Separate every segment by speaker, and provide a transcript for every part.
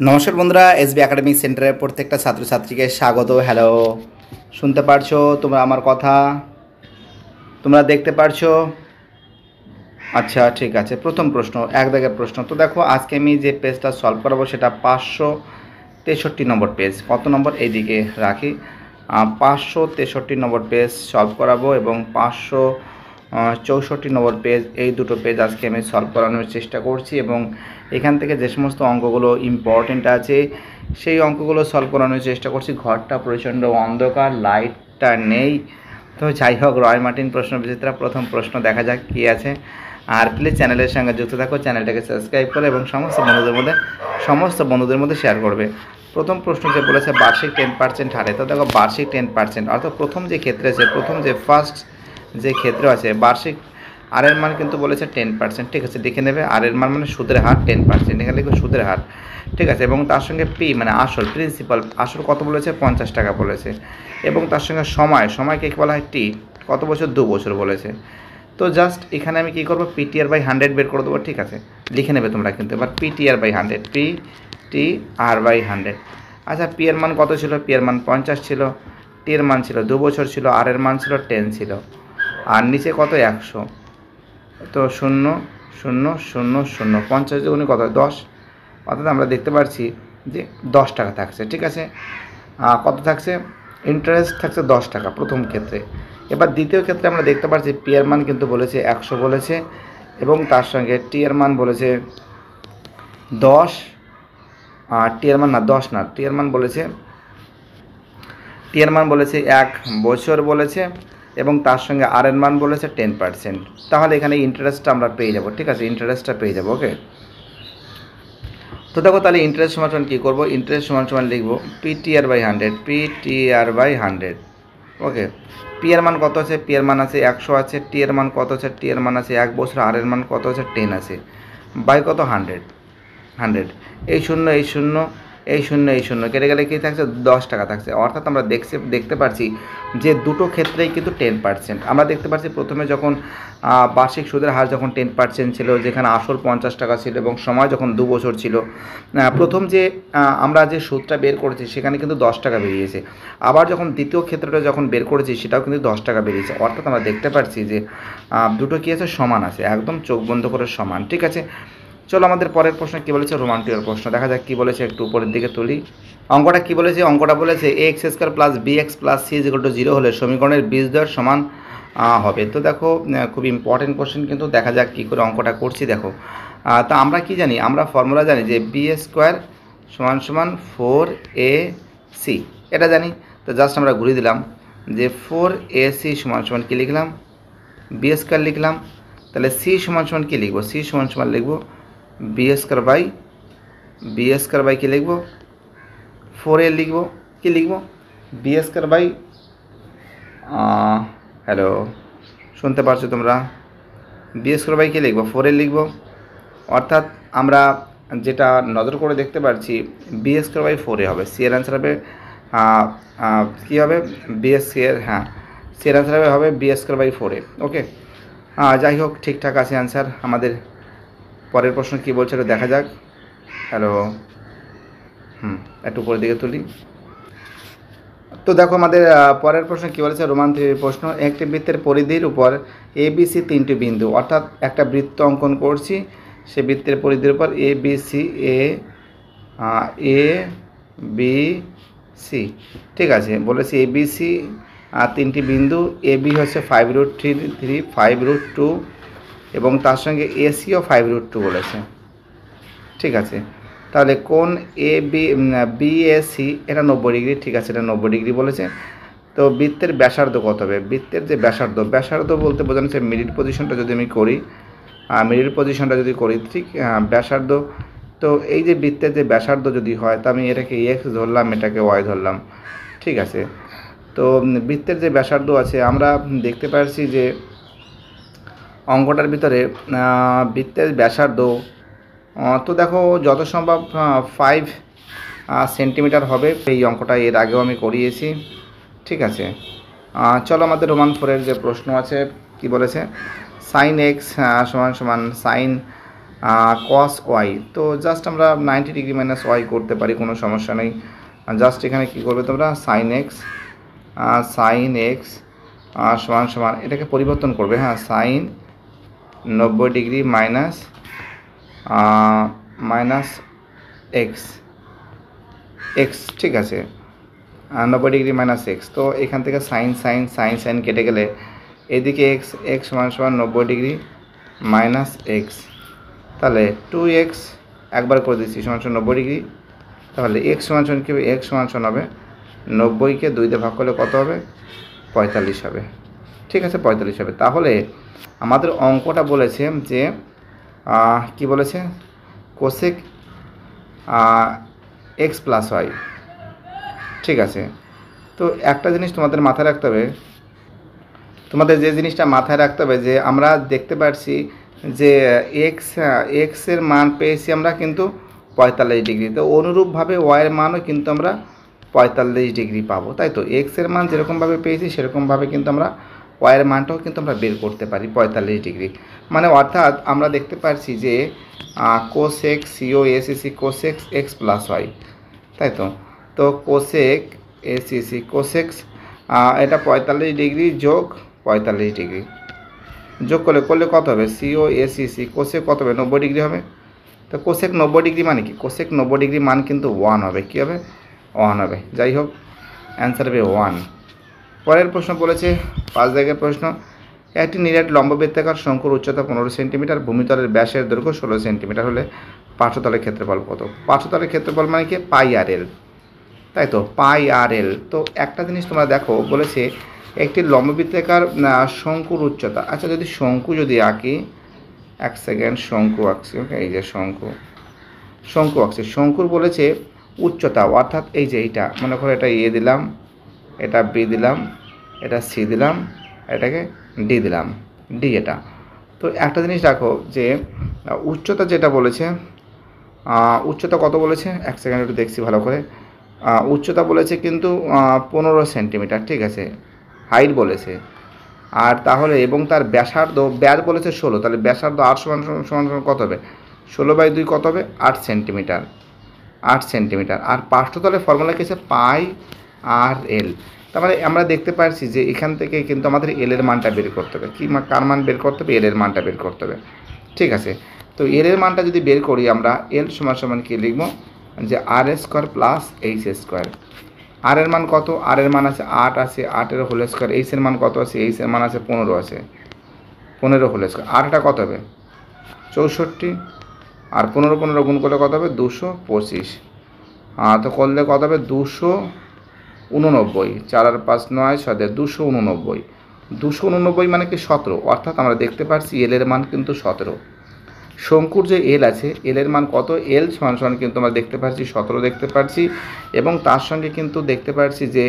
Speaker 1: নমস্কার বন্ধুরা, SB academic সেন্টারের প্রত্যেকটা ছাত্রছাত্রীকে স্বাগত। হ্যালো, শুনতে পারছো তোমরা আমার কথা? তোমরা দেখতে পারছো? আচ্ছা, ঠিক আছে। প্রথম প্রশ্ন, এক দাগের প্রশ্ন। তো দেখো, আজকে আমি যে পেজটা সলভ করাবো সেটা 563 নম্বর পেজ। কত নম্বর? এইদিকে রাখি। 563 নম্বর পেজ সলভ করাবো এবং 564 নম্বর পেজ, এই দুটো পেজ আজকে আমি সলভ করানোর চেষ্টা করছি এবং এখান থেকে যে সমস্ত অঙ্কগুলো ইম্পর্টেন্ট আছে সেই অঙ্কগুলো সলভ করানোর চেষ্টা করছি। ঘরটা প্রচণ্ড অন্ধকার, লাইটটা নেই। তো যাই হোক, রয় মার্টিন প্রশ্ন বিচিত্রা, প্রথম প্রশ্ন দেখা যাক কী আছে। আর প্লিজ চ্যানেলের সঙ্গে যুক্ত থাকো, চ্যানেলটাকে সাবস্ক্রাইব করে এবং সমস্ত বন্ধুদের মধ্যে শেয়ার করবে। প্রথম প্রশ্ন যে বলেছে বার্ষিক 10% হারে, তো দেখো বার্ষিক 10% অর্থাৎ প্রথম যে ক্ষেত্রে আছে, ফার্স্ট যে ক্ষেত্র আছে বার্ষিক আর এর মান কিন্তু বলেছে 10%। ঠিক আছে, লিখে নেবে। আর এর মান মানে সুদের হার 10%, এখানে লিখবে সুদের হার। ঠিক আছে, এবং তার সঙ্গে পি মানে আসল, প্রিন্সিপাল আসল কত বলেছে? 50 টাকা বলেছে। এবং তার সঙ্গে সময়কে বলা হয় টি, কত বছর? 2 বছর বলেছে। তো জাস্ট এখানে আমি কী করবো? পিটিআর বাই 100 বের করে দেবো। ঠিক আছে, লিখে নেবে তোমরা কিন্তু এবার পিটিআর বাই 100, পিটিআর বাই 100। আচ্ছা, পি এর মান কত ছিল? পি এর মান 50 ছিল, টি এর মান ছিল 2 বছর ছিল, আর এর মান ছিল 10 ছিল, আর নিচে কত? 100। তো 0 0 0 0, 50 দুগুণে কত? 10। অর্থাৎ আমরা দেখতে পাচ্ছি যে 10 টাকা থাকছে। ঠিক আছে, কত থাকছে? ইন্টারেস্ট থাকছে 10 টাকা প্রথম ক্ষেত্রে। এবার দ্বিতীয় ক্ষেত্রে আমরা দেখতে পাচ্ছি পি এর মান কিন্তু বলেছে 100 বলেছে, এবং তার সঙ্গে টি এর মান বলেছে 10, আর টি এর মান না 10 না, টি এর মান বলেছে 1 বছর বলেছে, এবং তার সঙ্গে আর এর মান বলেছে 10%। তাহলে এখানে ইন্টারেস্টটা আমরা পেয়ে যাব। ঠিক আছে, ইন্টারেস্টটা পেয়ে যাব। ওকে, তো দেখো তাহলে ইন্টারেস্ট সমান কী করবো? ইন্টারেস্ট সমান লিখবো PTR by 100, PTR by 100। Okay, P এর মান কত আছে? পি এর মান আছে 100 আছে। টি এর মান কত আছে? টি এর মান আছে 1 বছর। আর এর মান কত আছে? 10 আছে। বাই কত? 100। এই শূন্য এই শূন্য এই শূন্য এই শূন্য কেটে গেলে কী থাকছে? 10 টাকা থাকছে। অর্থাৎ আমরা দেখতে পাচ্ছি যে দুটো ক্ষেত্রেই কিন্তু 10%। আমরা দেখতে পাচ্ছি প্রথমে যখন বার্ষিক সুদের হার যখন 10% ছিল, যেখানে আসল 50 টাকা ছিল এবং সময় যখন 2 বছর ছিল, প্রথম যে আমরা যে সুদটা বের করেছি সেখানে কিন্তু 10 টাকা বেরিয়েছে। আবার যখন দ্বিতীয় ক্ষেত্রটা যখন বের করেছি সেটাও কিন্তু 10 টাকা বেরিয়েছে। অর্থাৎ আমরা দেখতে পাচ্ছি যে দুটো কী আছে? সমান আছে, একদম চোখ বন্ধ করে সমান। ঠিক আছে, চলো আমাদের পরের প্রশ্ন কী বলেছে? রোমান্টিকের প্রশ্ন দেখা যাক কী বলেছে। একটু উপরের দিকে তুলি। অঙ্কটা কী বলেছে? অঙ্কটা বলেছে a x square plus b x plus c is equal to 0 হলে সমীকরণের বীজদ্বয়ের সমান হবে। তো দেখো, খুব ইম্পর্টেন্ট কোশ্চেন, কিন্তু দেখা যাক কী করে অঙ্কটা করছি। দেখো, তা আমরা কি জানি? আমরা ফর্মুলা জানি যে বি স্কোয়ার সমান সমান 4ac, এটা জানি। তো জাস্ট আমরা ঘুরিয়ে দিলাম যে 4ac সমান সমান কী লিখলাম? বি স্কোয়ার লিখলাম। তাহলে সি সমান সমান কী লিখবো? সি সমান সমান লিখবো বি স্কোয়ার বাই কী লিখবো? 4a লিখবো। কী লিখবো? বি স্কোয়ার বাই, হ্যালো, শুনতে পারছো তোমরা? বি স্কোয়ার বাই কী লিখবো? 4a লিখবো। অর্থাৎ আমরা যেটা নজর করে দেখতে পাচ্ছি বি স্কোয়ার বাই 4a হবে। সি এর অ্যান্সার হবে কী হবে? বি স্কোয়ার, হ্যাঁ, সি এর অ্যান্সার হবে বি স্কোয়ার বাই 4a। ওকে, যাই হোক, ঠিকঠাক আছে অ্যান্সার। আমাদের পরের প্রশ্ন কী বলছে এটা দেখা যাক। হ্যালো, একটু উপরের দিকে তুলি। তো দেখো আমাদের পরের প্রশ্ন কী বলেছে? রোমান থ্রির প্রশ্ন। একটি বৃত্তের পরিধির উপর এ বি সি 3টি বিন্দু, অর্থাৎ একটা বৃত্ত অঙ্কন করছি, সে বৃত্তের পরিধির উপর A B C, A B C. ঠিক আছে, বলেছি এ বি সি 3টি বিন্দু। এ বি হচ্ছে 5√3, 5√2, এবং তার সঙ্গে এসিও 5√2 বলেছে। ঠিক আছে, তাহলে কোন এ বি বিএসি এটা 90 ডিগ্রি। ঠিক আছে, এটা 90 ডিগ্রি বলেছে। তো বৃত্তের ব্যাসার্ধ কত হবে? বৃত্তের যে ব্যাসার্ধ বলতে বোঝানো হচ্ছে মিডিল পজিশনটা যদি আমি করি, ঠিক ব্যাসার্ধ। তো এই যে বৃত্তের যে ব্যাসার্ধ যদি হয়, তো আমি এটাকে এক্স ধরলাম, এটাকে ওয়াই ধরলাম। ঠিক আছে, তো বৃত্তের যে ব্যাসার্ধ আছে আমরা দেখতে পাচ্ছি যে অঙ্কটার ভিতরে বৃত্তের ব্যাসার্ধ, তো দেখো যত সম্ভব 5 সেন্টিমিটার হবে। এই অঙ্কটা এর আগেও আমি করিয়েছি। ঠিক আছে, চলো আমাদের রোমান 4-এর যে প্রশ্ন আছে কি বলেছে? সাইন এক্স সমান সমান সাইন কস ওয়াই, তো জাস্ট আমরা 90 ডিগ্রি মাইনাস ওয়াই করতে পারি, কোনো সমস্যা নেই। জাস্ট এখানে কী করবে তোমরা, সাইন এক্স সমান সমান এটাকে পরিবর্তন করবে, হ্যাঁ, সাইন 90 ডিগ্রি মাইনাস এক্স, ঠিক আছে, 90 ডিগ্রি মাইনাস এক্স। তো এখান থেকে সাইন কেটে গেলে এদিকে এক্স সমান সমান 90 ডিগ্রি মাইনাস এক্স, তাহলে 2x একবার করে দিচ্ছি সমান সমান 90 ডিগ্রি, তাহলে এক্স সমান সমান কী হবে, এক্স সমান সমান হবে 90কে 2 দিয়ে ভাগ করলে কত হবে, 45 হবে, ঠিক আছে, 45 হবে। তাহলে আমাদের অঙ্কটা বলেছে যে কি বলেছে, কোসেক এক্স প্লাস ওয়াই, ঠিক আছে। তো একটা জিনিস তোমাদের মাথায় রাখতে হবে, যে জিনিসটা মাথায় রাখতে হবে যে আমরা দেখতে পাচ্ছি যে এক্সের মান পেয়েছি আমরা কিন্তু 45 ডিগ্রি, তো অনুরূপভাবে ওয়াইয়ের মানও কিন্তু আমরা 45 ডিগ্রি পাবো, তাই তো এক্সের মান যেরকমভাবে পেয়েছি সেরকমভাবে কিন্তু আমরা ওয়াইয়ের মানটাও কিন্তু আমরা বের করতে পারি 45 ডিগ্রি, মানে অর্থাৎ আমরা দেখতে পাচ্ছি যে কোসেক সিওএসিসি কোসেক এক্স প্লাস ওয়াই, তাই তো কোসেক এসিসি কোসেক্স এটা 45 ডিগ্রি যোগ 45 ডিগ্রি যোগ করলে কত হবে, সিওএসিসি কোসেক কত হবে, 90 ডিগ্রি হবে। তো কোসেক 90 ডিগ্রি মানে কি, কোসেক 90 ডিগ্রি মান কিন্তু 1 হবে, কী হবে, 1 হবে। যাই হোক, অ্যান্সার হবে 1। পরের প্রশ্ন বলেছে 5 দাগের প্রশ্ন, একটি নিরেট লম্ববৃত্তাকার শঙ্কুর উচ্চতা 15 সেন্টিমিটার, ভূমিতলের ব্যাসের দৈর্ঘ্য 16 সেন্টিমিটার হলে পার্শ্বতলের ক্ষেত্রফল কত? পার্শ্বতলের ক্ষেত্রফল মানে কি, পাই আর এল, তাই তো পাই আর এল। তো একটা জিনিস তোমরা দেখো, বলেছে একটি লম্ববৃত্তাকার শঙ্কুর উচ্চতা, আচ্ছা যদি শঙ্কু যদি আঁকি, এক সেকেন্ড, শঙ্কু আঁকছি, ওকে, এই যে শঙ্কু আঁকছি, শঙ্কুর বলেছে উচ্চতা, অর্থাৎ এই যে এইটা মনে করো, এটা এ দিলাম, এটা বি দিলাম, এটা সি দিলাম, এটাকে ডি দিলাম, ডি এটা। তো একটা জিনিস রাখো যে উচ্চতা যেটা বলেছে, উচ্চতা কত বলেছে, এক সেকেন্ড একটু দেখছি ভালো করে, উচ্চতা বলেছে কিন্তু 15 সেন্টিমিটার, ঠিক আছে, হাইট বলেছে। আর তাহলে এবং তার ব্যাসার্ধ, ব্যাস বলেছে 16, তাহলে ব্যাসার্ধ 8 সমান কত হবে, 16/2 কত হবে, 8 সেন্টিমিটার, 8 সেন্টিমিটার। আর পার্শ্বতলের ফর্মুলা কি আছে, পাই আর এল। তার মানে আমরা দেখতে পাচ্ছি যে এখান থেকে কিন্তু আমাদের এল এর মানটা বের করতে হবে, কি কার মান বের করতে হবে, এল এর মানটা বের করতে হবে, ঠিক আছে। তো এল এর মানটা যদি বের করি আমরা, এল সমান সমান কি লিখবো, যে আর স্কোয়ার প্লাস এইচ স্কোয়ার। আর এর মান কত, আর এর মান আছে 8 আছে, 8 হোল স্কোয়ার। এইচ এর মান কত আছে, এইচ এর মান আছে 15 আছে, 15 হোল স্কোয়ার। আরটা কত হবে, 64, আর 15 গুণ করলে কত হবে, 225, তো করলে কত হবে, 289, 4 আর 5 9 6 289, 289 মানে কি 17, অর্থাৎ আমরা দেখতে পাচ্ছি এল এর মান কিন্তু 17। শঙ্কুর যে এল আছে, এল এর মান কত, এল সমান সমান কিন্তু আমরা দেখতে পাচ্ছি 17 দেখতে পাচ্ছি, এবং তার সঙ্গে কিন্তু দেখতে পাচ্ছি যে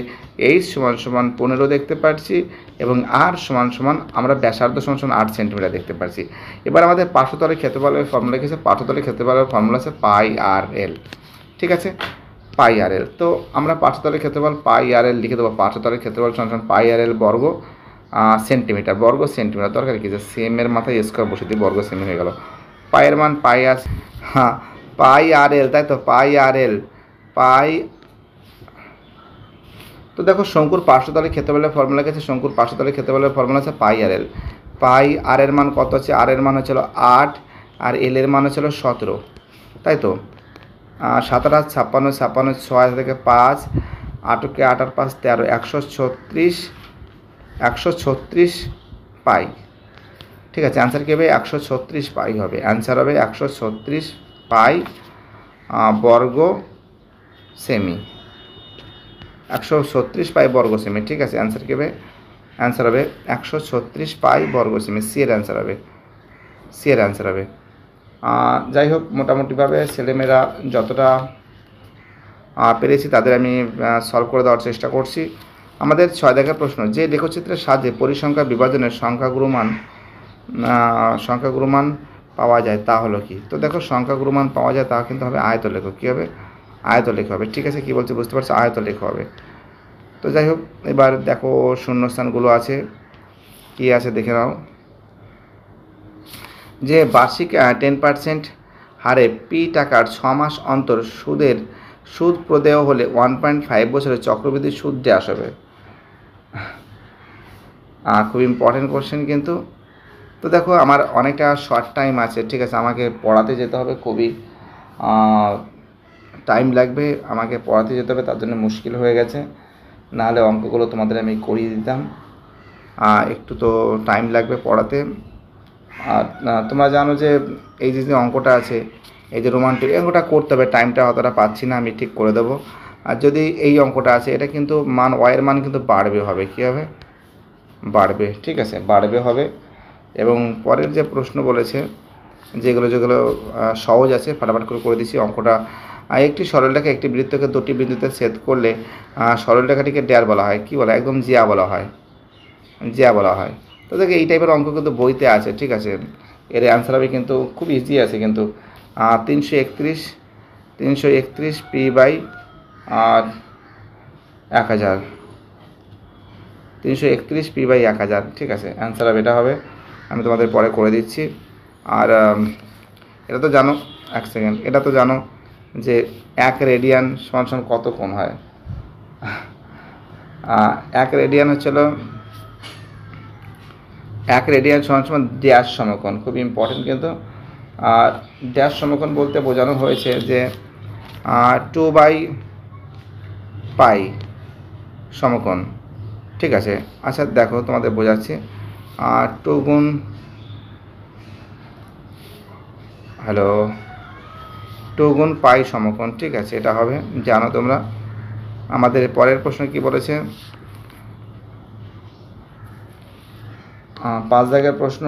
Speaker 1: এইচ সমান সমান 15 দেখতে পাচ্ছি, এবং আর সমান সমান আমরা ব্যাসার্ধ সমান সমান 8 সেন্টিমিটার দেখতে পাচ্ছি। এবার আমাদের পার্শ্বতলের ক্ষেত্রফলের ফর্মুলা লিখেছে, পার্শ্বতলের ক্ষেত্রফলের ফর্মুলা আছে পাই আর এল, ঠিক আছে, পাই আর এল। তো আমরা পার্শ্বতলের ক্ষেত্রফল পাই আর এল লিখে দেবো, পার্শ্বতলের ক্ষেত্রফল সমান সমান পাই আর এল বর্গ সেন্টিমিটার, বর্গ সেন্টিমিটার, দরকার কি যে সেমের মাথায় স্কোয়ার বসে দিয়ে বর্গ সেমি হয়ে গেল। পায়ের মান পাই আর, হ্যাঁ, পাই আর এল, তাই তো পাই আর এল, পাই। তো দেখো শঙ্কুর পার্শ্বতলের ক্ষেত্রফলের ফর্মুলা গেছে, শঙ্কুর পার্শ্বতলের ক্ষেত্রফলের ফর্মুলা আছে পাই আর এল। পাই আর এর মান কত আছে, আর এর মান হচ্ছিল 8, আর এল এর মান হচ্ছিল 17, তাই তো 7 আর 56, 56 6 থেকে 5, 8 কে 8 আর 5 13, 136 পাই, ঠিক আছে। অ্যান্সার কী হবে, 136 পাই হবে, অ্যান্সার হবে 136 পাই বর্গ সেমি, 136 পাই বর্গ সেমি, ঠিক আছে। অ্যান্সার কী হবে, অ্যান্সার হবে 136 পাই বর্গ সেমি, সি এর অ্যান্সার হবে, সি এর অ্যান্সার হবে। যাই হোক, মোটামুটিভাবে ছেলেমেয়েরা যতটা পেরেছি তাদের আমি সলভ করে দেওয়ার চেষ্টা করছি। আমাদের 6 দাগের প্রশ্ন, যে লেখচিত্রের সাহায্যে পরিসংখ্যা বিভাজনের সংখ্যাগুরুমান পাওয়া যায় তা হলো কি? তো দেখো সংখ্যাগুরুমান পাওয়া যায় তা কিন্তু হবে আয়তলেখ, কী হবে, আয়তলেখ হবে, ঠিক আছে। কী বলছে বুঝতে পারছো, আয়তলেখ হবে। তো যাই হোক, এবার দেখো শূন্যস্থানগুলো আছে, কি আছে দেখে নাও। যে বার্ষিক 10% হারে পি টাকার 6 মাস অন্তর সুদ প্রদেয় হলে 1.5 বছরের চক্রবৃদ্ধি সুদ দেওয়া হবে। খুব ইম্পর্টেন্ট কোশ্চেন কিন্তু। তো দেখো আমার অনেকটা শর্ট টাইম আছে, ঠিক আছে, আমাকে পড়াতে যেতে হবে, খুবই টাইম লাগবে, আমাকে পড়াতে যেতে হবে, তার জন্য মুশকিল হয়ে গেছে, নাহলে অঙ্কগুলো তোমাদের আমি করিয়ে দিতাম। একটু তো টাইম লাগবে পড়াতে। আর তোমরা জানো যে এই যে অঙ্কটা আছে, এই যে রোমান্টিক অঙ্কটা করতে হবে, টাইমটা অতটা পাচ্ছি না, আমি ঠিক করে দেবো। আর যদি এই অঙ্কটা আছে, এটা কিন্তু মান ওয়াইয়ের মান কিন্তু বাড়বে হবে, কী হবে, বাড়বে, ঠিক আছে, বাড়বে হবে। এবং পরের যে প্রশ্ন বলেছে, যেগুলো সহজ আছে ফাটাফাট করে দিচ্ছি অঙ্কটা। একটি সরলরেখা একটি বৃত্তকে দুটি বিন্দুতে ছেদ করলে সরলরেখাটিকে ড্যার বলা হয়, কি বলা হয়, একদম জিয়া বলা হয়, জিয়া বলা হয়। তো দেখো এই টাইপের অঙ্ক কিন্তু বইতে আছে, ঠিক আছে, এর অ্যান্সার হবে কিন্তু খুব ইজি আছে কিন্তু 331 পি বাই 1000, 331 পি বাই 1000, ঠিক আছে, অ্যান্সার হবে, এটা হবে। আমি তোমাদের পরে করে দিচ্ছি। আর এটা তো জানো, এক সেকেন্ড, এটা তো জানো যে 1 রেডিয়ান সমান কত কোণ হয়। 1 রেডিয়ান হচ্ছিল 1 রেডিয়ান সমান ড্যাশ সমকোণ, খুব ইম্পর্টেন্ট কিন্তু। আর ড্যাশ সমকোণ বলতে বোঝানো হয়েছে যে 2/π সমকোণ, ঠিক আছে। আচ্ছা দেখো তোমাদের বোঝাচ্ছি, 2 গুণ 2 গুণ পাই সমকোণ, ঠিক আছে, এটা হবে, জানো তোমরা। আমাদের পরের প্রশ্ন কি বলেছে, 5 দাগের প্রশ্ন,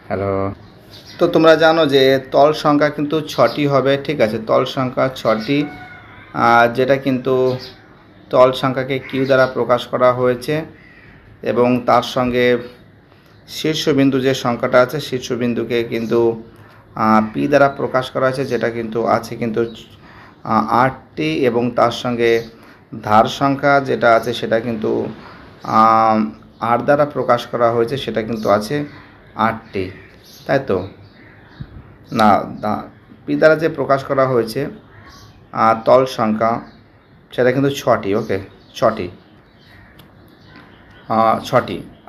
Speaker 1: হ্যালো, তো তোমরা জানো যে তল সংখ্যা কিন্তু 6টি হবে, ঠিক আছে, তল সংখ্যা 6টি, যেটা কিন্তু তল সংখ্যাকে কিউ দ্বারা প্রকাশ করা হয়েছে, এবং তার সঙ্গে শীর্ষবিন্দু যে সংখ্যাটা আছে, শীর্ষবিন্দুকে কিন্তু পি দ্বারা প্রকাশ করা হয়েছে, যেটা কিন্তু আছে কিন্তু 8টি, এবং তার সঙ্গে ধার সংখ্যা যেটা আছে সেটা কিন্তু আর দ্বারা প্রকাশ করা হয়েছে, সেটা কিন্তু আছে 8টি, তাই তো না, পি দ্বারা যে প্রকাশ করা হয়েছে তল সংখ্যা সেটা কিন্তু 6টি, ওকে, 6টি।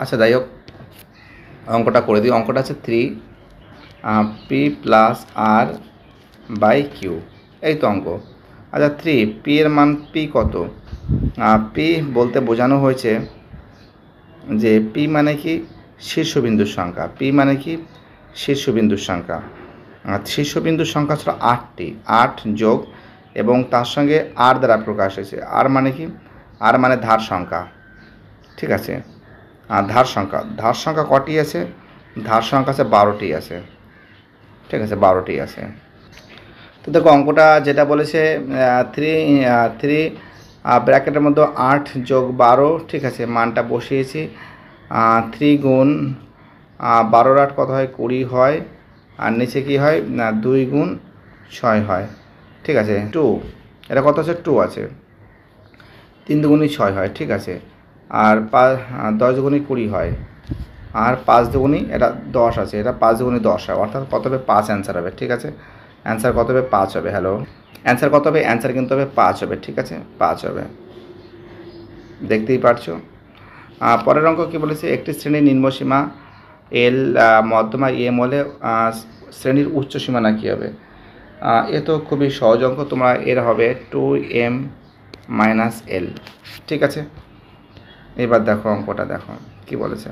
Speaker 1: আচ্ছা যাই হোক, অঙ্কটা করে দিই। অঙ্কটা আছে 3 P plus R by Q, এই তো অঙ্ক। আচ্ছা 3 পি এর মান পি কত, পি বলতে বোঝানো হয়েছে যে পি মানে কি শীর্ষবিন্দুর সংখ্যা, পি মানে কি শীর্ষবিন্দুর সংখ্যা, শীর্ষবিন্দুর সংখ্যা ছিল 8টি, 8 যোগ এবং তার সঙ্গে আর দ্বারা প্রকাশ হয়েছে, আর মানে কি, আর মানে ধার সংখ্যা, ঠিক আছে। আর ধার সংখ্যা কটি আছে, ধার সংখ্যা আছে 12টি আছে, ঠিক আছে, 12টি আছে। তো দেখো অঙ্কটা যেটা বলেছে 3 ব্র্যাকেটের মধ্যে 8 যোগ 12, ঠিক আছে, মানটা বসিয়েছি। 3 গুণ 12 8 কত হয়, 20 হয়, আর নিচে কি হয় না 2 গুণ 6 হয়, ঠিক আছে, 2, এটা কত আছে, 2 আছে, 3 দুগুণই 6 হয়, ঠিক আছে, আর 10 দুগুণই 20 হয়, আর 5 দুগুণই এটা 10 আছে, এটা 5 দুগুণই 10 হয়, অর্থাৎ কত হবে, 5 অ্যান্সার হবে, ঠিক আছে, অ্যান্সার কত হবে, 5 হবে। হ্যালো, অ্যান্সার কত হবে, অ্যান্সার কিন্তু হবে 5 হবে, ঠিক আছে, 5 হবে, দেখতেই পারছো। পরের অঙ্ক কী বলেছে, একটি শ্রেণীর নিম্নসীমা এল, মধ্যমা এম হলে শ্রেণীর উচ্চ সীমানা কী হবে। এ তো খুবই সহজ অঙ্ক, তোমরা এর হবে 2m - l, ঠিক আছে। এবার দেখো অঙ্কটা দেখো কি বলেছে,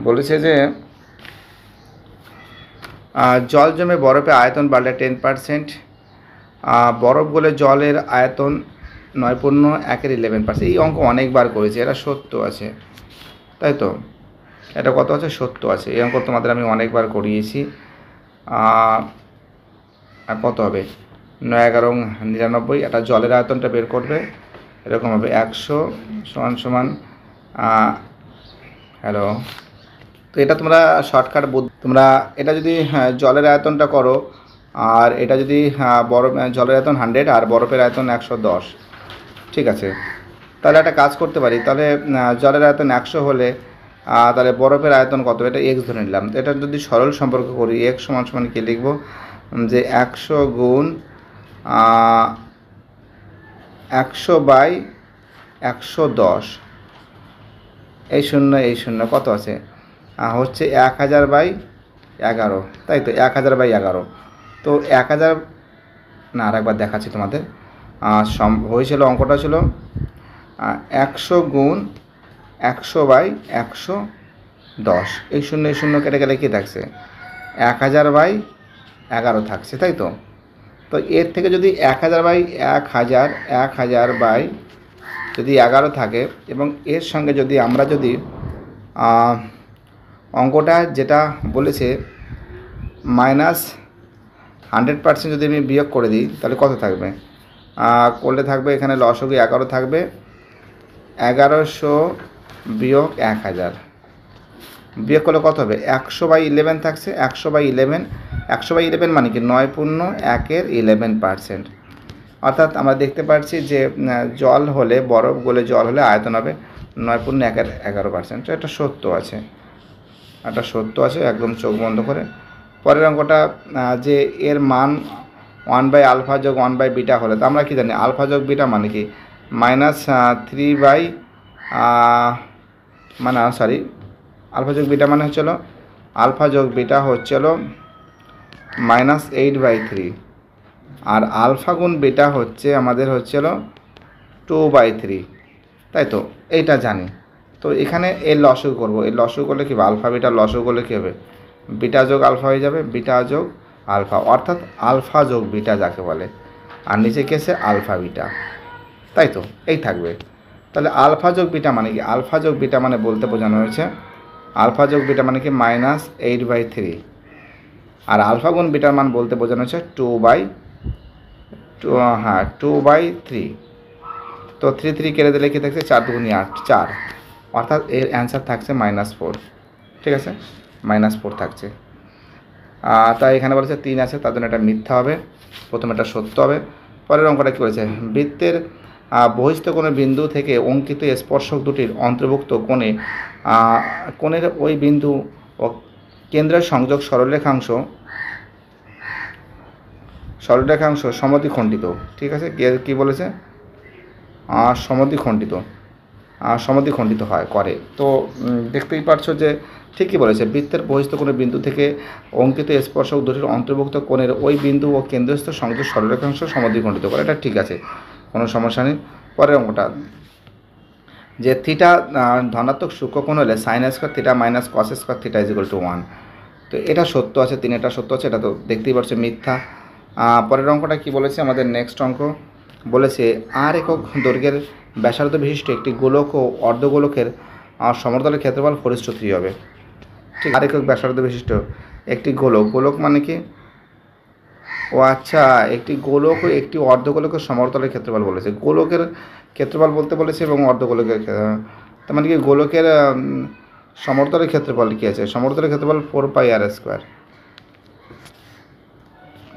Speaker 1: বলেছে যে জল জমে বরফে আয়তন বাড়লে 10%, বরফ গলে জলের আয়তন 9.1/11%। এই অঙ্ক অনেকবার করেছি, এটা সত্য আছে, তাই তো, এটা কত আছে, সত্য আছে, এই অঙ্ক তোমাদের আমি অনেকবার করিয়েছি। কত হবে, 9 11 99, এটা জলের আয়তনটা বের করবে, এরকম হবে 100 সমান হ্যালো। তো এটা তোমরা শর্টকাট তোমরা এটা যদি জলের আয়তনটা করো আর এটা যদি বরফ জলের আয়তন 100 আর বরফের আয়তন 110, ঠিক আছে। তাহলে একটা কাজ করতে পারি, তাহলে জলের আয়তন 100 হলে তাহলে বরফের আয়তন কত, এটা x ধরে নিলাম। এটা যদি সরল সম্পর্ক করি, x সমান সমান কি লিখব, যে 100 গুণ 100/110, এই শূন্য কত আছে, হচ্ছে 1000/11, তাই তো 1000/11। তো 1000 না, আরেকবার দেখাচ্ছি তোমাদের। হয়েছিল, অঙ্কটা ছিল 100 গুণ 100/110, এই শূন্য কেটে গেলে কী থাকছে, 1000/11 থাকছে, তাই তো। তো এর থেকে যদি 1000/11 যদি 11 থাকে, এবং এর সঙ্গে যদি আমরা যদি অঙ্কটা যেটা বলেছে -100% যদি আমি বিয়োগ করে দিই, তাহলে কত থাকবে, করলে থাকবে এখানে লসাগু 11 থাকবে, 1100 বিয়োগ 1000 বিয়োগ করলে কত হবে, 100/11 থাকছে। 100/11 মানে কি 9×1=11%। অর্থাৎ আমরা দেখতে পাচ্ছি যে জল হলে, বরফ গলে জল হলে আয়তন হবে 9×1=11%। এটা সত্য আছে, একদম চোখ বন্ধ করে। পরের অঙ্কটা, যে এর মান 1/α যোগ 1/β হলে, তো আমরা কি জানি আলফা যোগ বিটা মানে কি -3 আলফা যোগ বিটা মানে হচ্ছিল, আলফা যোগ বিটা হচ্ছিল -8/3, আর আলফা গুণ বিটা হচ্ছে আমাদের হচ্ছিল 2/3, তাই তো। এইটা জানি। তো এখানে এর লসাগু করব, এর লসাগু করলে কী হবে, আলফা বিটার লসাগু করলে কী হবে, বিটা যোগ আলফা হয়ে যাবে, বিটা যোগ আলফা, অর্থাৎ আলফা যোগ বিটা যাকে বলে, আর নিচে কী আছে আলফা বিটা, তাই তো। এই থাকবে। তাহলে আলফা যোগ বিটা মানে কি, আলফা যোগ বিটা মানে বলতে বোঝানো হয়েছে, আলফা যোগ বিটা মানে কি -8/3, আর আলফা গুণ বিটার মান বলতে বোঝানো হচ্ছে 2/3। তো 3 কেটে দিলে কি থাকছে, 4 × 2 = 8, 4, অর্থাৎ এর অ্যান্সার থাকছে -4, ঠিক আছে, -4 থাকছে। তাই এখানে বলেছে 3 আছে, তার জন্য এটা মিথ্যা হবে, প্রথমে এটা সত্য হবে। পরের অঙ্কটা কী বলেছে, বৃত্তের বহিস্থ কোনো বিন্দু থেকে অঙ্কিত স্পর্শক দুটির অন্তর্ভুক্ত কোণের ওই বিন্দু ও কেন্দ্রের সংযোগ সরলরেখাংশ সমদ্বিখণ্ডিত, ঠিক আছে। কি বলেছে, সমদ্বিখণ্ডিত হয় করে। তো দেখতেই পারছো যে ঠিকই বলেছে, বৃত্তের বহিস্থ কোনো বিন্দু থেকে অঙ্কিত স্পর্শক দুটির অন্তর্ভুক্ত কোণের ওই বিন্দু ও কেন্দ্রস্থ সংযোগ সরলরেখাংশ সমদ্বিখণ্ডিত করে, এটা ঠিক আছে, কোনো সমস্যা নেই। পরের অঙ্কটা, যে থিটা ধনাত্মক সূক্ষ্মকোণ হলে sin² θ - cos² θ = 1, তো এটা সত্য আছে, 3 এটা সত্য আছে, এটা তো দেখতেই পাচ্ছ মিথ্যা। পরের অঙ্কটা কি বলেছে, আমাদের নেক্সট অঙ্ক বলেছে r একক দৈর্ঘ্যের ব্যাসার্ধ বিশিষ্ট একটি গোলক ও অর্ধগোলকের সমতলের ক্ষেত্রফল 4:3 হবে, ঠিক। r একক ব্যাসার্ধ বিশিষ্ট একটি গোলক মানে কি, ও আচ্ছা, একটি গোলক ও একটি অর্ধগোলকের সমতলের ক্ষেত্রফল বলেছে, গোলকের ক্ষেত্রফল বলতে বলেছে এবং অর্ধগোলকের, তার মানে কি গোলকের সমতলের ক্ষেত্রফল কী আছে, সমতলের ক্ষেত্রফল 4πr²,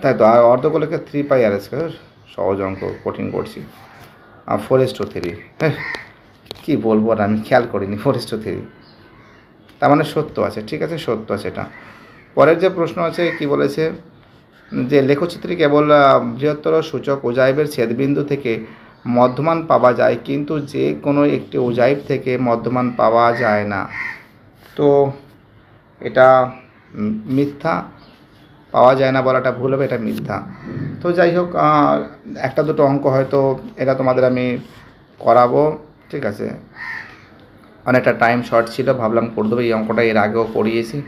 Speaker 1: তাই তো। আর অর্ধগোলকের 3πr², সহজ অঙ্ক, কঠিন করছি। 4:3, হ্যাঁ কী বলবো, আর আমি খেয়াল করিনি, 4:3, তার মানে সত্য আছে, ঠিক আছে, সত্য আছে এটা। পরের যে প্রশ্ন আছে কি বলেছে, যে লেখচিত্রে কেবল বৃহত্তর সূচক ওজাইভের ছেদবিন্দু থেকে মধ্যমান পাওয়া যায়, কিন্তু যে কোনো একটি ওজাইভ থেকে মধ্যমান পাওয়া যায় না, তো এটা মিথ্যা, পাওয়া যায় না বলাটা ভুল হবে, এটা মিথ্যা। তো যাই হোক, একটা দুটো অঙ্ক হয়তো এটা তোমাদের আমি করাবো, ঠিক আছে। অনেকটা টাইম শর্ট ছিল, ভাবলাম করে দেবো এই অঙ্কটা, এর আগেও করিয়েছি।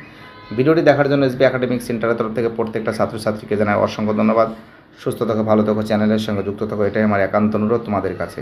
Speaker 1: ভিডিওটি দেখার জন্য এসবি একাডেমিক সেন্টারের তরফ থেকে প্রত্যেকটা ছাত্রছাত্রীকে জানাই অসংখ্য ধন্যবাদ। সুস্থ থাকো, ভালো থাকো, চ্যানেলের সঙ্গে যুক্ত থাকো, এটাই আমার একান্ত অনুরোধ তোমাদের কাছে।